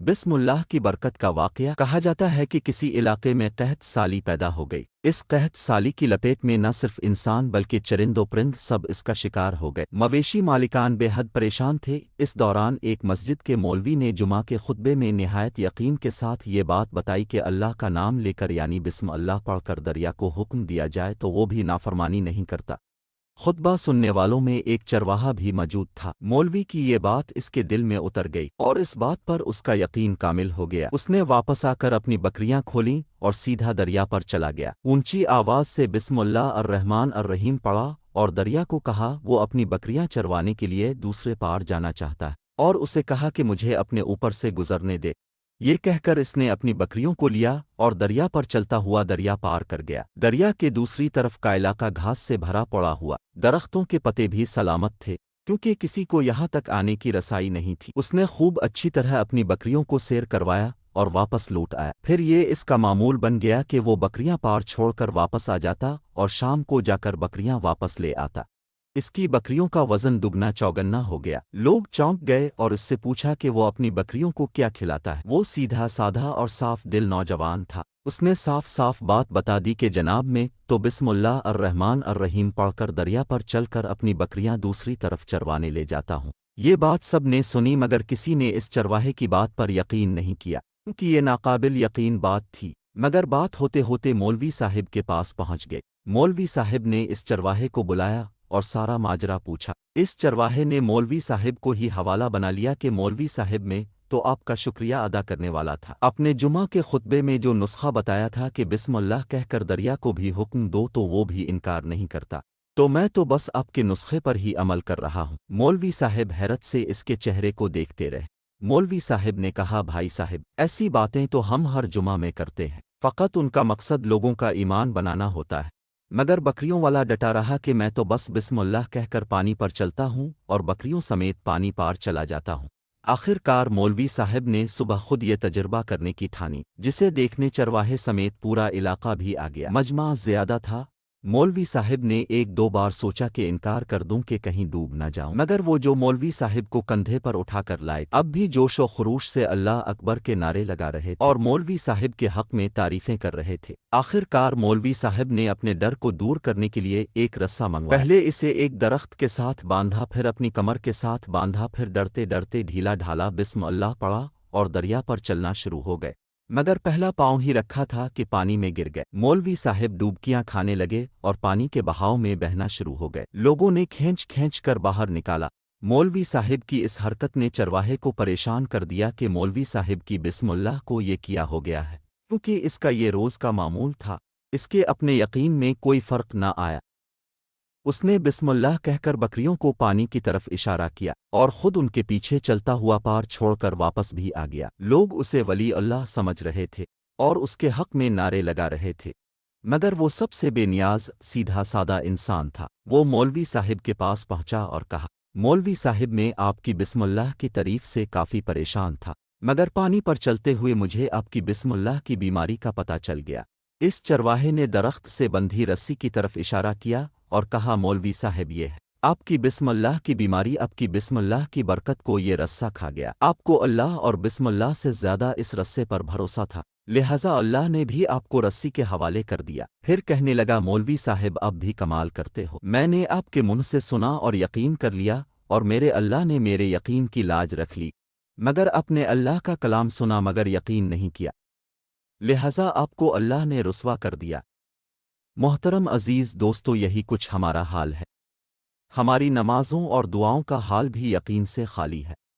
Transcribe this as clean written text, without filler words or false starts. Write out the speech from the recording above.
بسم اللہ کی برکت کا واقعہ کہا جاتا ہے کہ کسی علاقے میں قحط سالی پیدا ہو گئی۔ اس قحط سالی کی لپیٹ میں نہ صرف انسان بلکہ چرند و پرند سب اس کا شکار ہو گئے۔ مویشی مالکان بے حد پریشان تھے۔ اس دوران ایک مسجد کے مولوی نے جمعہ کے خطبے میں نہایت یقین کے ساتھ یہ بات بتائی کہ اللہ کا نام لے کر یعنی بسم اللہ پڑھ کر دریا کو حکم دیا جائے تو وہ بھی نافرمانی نہیں کرتا۔ خطبہ سننے والوں میں ایک چرواہا بھی موجود تھا۔ مولوی کی یہ بات اس کے دل میں اتر گئی اور اس بات پر اس کا یقین کامل ہو گیا۔ اس نے واپس آ کر اپنی بکریاں کھولیں اور سیدھا دریا پر چلا گیا۔ اونچی آواز سے بسم اللہ الرحمن الرحیم پڑھا اور دریا کو کہا وہ اپنی بکریاں چروانے کے لیے دوسرے پار جانا چاہتا ہے، اور اسے کہا کہ مجھے اپنے اوپر سے گزرنے دے۔ یہ کہہ کر اس نے اپنی بکریوں کو لیا اور دریا پر چلتا ہوا دریا پار کر گیا۔ دریا کے دوسری طرف کا علاقہ گھاس سے بھرا پڑا ہوا، درختوں کے پتے بھی سلامت تھے کیونکہ کسی کو یہاں تک آنے کی رسائی نہیں تھی۔ اس نے خوب اچھی طرح اپنی بکریوں کو سیر کروایا اور واپس لوٹ آیا۔ پھر یہ اس کا معمول بن گیا کہ وہ بکریاں پار چھوڑ کر واپس آ جاتا اور شام کو جا کر بکریاں واپس لے آتا۔ اس کی بکریوں کا وزن دگنا چوگنا ہو گیا۔ لوگ چونک گئے اور اس سے پوچھا کہ وہ اپنی بکریوں کو کیا کھلاتا ہے۔ وہ سیدھا سادھا اور صاف دل نوجوان تھا۔ اس نے صاف صاف بات بتا دی کہ جناب میں تو بسم اللہ الرحمن الرحیم پڑھ کر دریا پر چل کر اپنی بکریاں دوسری طرف چروانے لے جاتا ہوں۔ یہ بات سب نے سنی مگر کسی نے اس چرواہے کی بات پر یقین نہیں کیا کیونکہ یہ ناقابل یقین بات تھی۔ مگر بات ہوتے ہوتے مولوی صاحب کے پاس پہنچ گئے۔ مولوی صاحب نے اس چرواہے کو بلایا اور سارا ماجرا پوچھا۔ اس چرواہے نے مولوی صاحب کو ہی حوالہ بنا لیا کہ مولوی صاحب میں تو آپ کا شکریہ ادا کرنے والا تھا۔ اپنے جمعہ کے خطبے میں جو نسخہ بتایا تھا کہ بسم اللہ کہہ کر دریا کو بھی حکم دو تو وہ بھی انکار نہیں کرتا، تو میں تو بس آپ کے نسخے پر ہی عمل کر رہا ہوں۔ مولوی صاحب حیرت سے اس کے چہرے کو دیکھتے رہے۔ مولوی صاحب نے کہا بھائی صاحب ایسی باتیں تو ہم ہر جمعہ میں کرتے ہیں، فقط ان کا مقصد لوگوں کا ایمان بنانا ہوتا ہے۔ مگر بکریوں والا ڈٹا رہا کہ میں تو بس بسم اللہ کہہ کر پانی پر چلتا ہوں اور بکریوں سمیت پانی پار چلا جاتا ہوں۔ آخر کار مولوی صاحب نے صبح خود یہ تجربہ کرنے کی ٹھانی، جسے دیکھنے چرواہے سمیت پورا علاقہ بھی آ گیا۔ مجمع زیادہ تھا۔ مولوی صاحب نے ایک دو بار سوچا کہ انکار کر دوں کہ کہیں ڈوب نہ جاؤں، مگر وہ جو مولوی صاحب کو کندھے پر اٹھا کر لائے اب بھی جوش و خروش سے اللہ اکبر کے نعرے لگا رہے تھے اور مولوی صاحب کے حق میں تعریفیں کر رہے تھے۔ آخر کار مولوی صاحب نے اپنے ڈر کو دور کرنے کے لیے ایک رسہ منگوایا۔ پہلے اسے ایک درخت کے ساتھ باندھا، پھر اپنی کمر کے ساتھ باندھا، پھر ڈرتے ڈرتے ڈھیلا ڈھالا بسم اللہ پڑھا اور دریا پر چلنا شروع ہو گئے۔ مگر پہلا پاؤں ہی رکھا تھا کہ پانی میں گر گئے۔ مولوی صاحب ڈوبکیاں کھانے لگے اور پانی کے بہاؤ میں بہنا شروع ہو گئے۔ لوگوں نے کھینچ کھینچ کر باہر نکالا۔ مولوی صاحب کی اس حرکت نے چرواہے کو پریشان کر دیا کہ مولوی صاحب کی بسم اللہ کو یہ کیا ہو گیا ہے، کیونکہ اس کا یہ روز کا معمول تھا۔ اس کے اپنے یقین میں کوئی فرق نہ آیا۔ اس نے بسم اللہ کہہ کر بکریوں کو پانی کی طرف اشارہ کیا اور خود ان کے پیچھے چلتا ہوا پار چھوڑ کر واپس بھی آ گیا۔ لوگ اسے ولی اللہ سمجھ رہے تھے اور اس کے حق میں نعرے لگا رہے تھے، مگر وہ سب سے بے نیاز سیدھا سادہ انسان تھا۔ وہ مولوی صاحب کے پاس پہنچا اور کہا مولوی صاحب میں آپ کی بسم اللہ کی تعریف سے کافی پریشان تھا، مگر پانی پر چلتے ہوئے مجھے آپ کی بسم اللہ کی بیماری کا پتہ چل گیا۔ اس چرواہے نے درخت سے بندھی رسی کی طرف اشارہ کیا اور کہا مولوی صاحب یہ ہے آپ کی بسم اللہ کی بیماری، آپ کی بسم اللہ کی برکت کو یہ رسہ کھا گیا۔ آپ کو اللہ اور بسم اللہ سے زیادہ اس رسے پر بھروسہ تھا، لہذا اللہ نے بھی آپ کو رسی کے حوالے کر دیا۔ پھر کہنے لگا مولوی صاحب اب بھی کمال کرتے ہو، میں نے آپ کے منہ سے سنا اور یقین کر لیا اور میرے اللہ نے میرے یقین کی لاج رکھ لی، مگر اپنے اللہ کا کلام سنا مگر یقین نہیں کیا، لہذا آپ کو اللہ نے رسوا کر دیا۔ محترم عزیز دوستو، یہی کچھ ہمارا حال ہے۔ ہماری نمازوں اور دعاؤں کا حال بھی یقین سے خالی ہے۔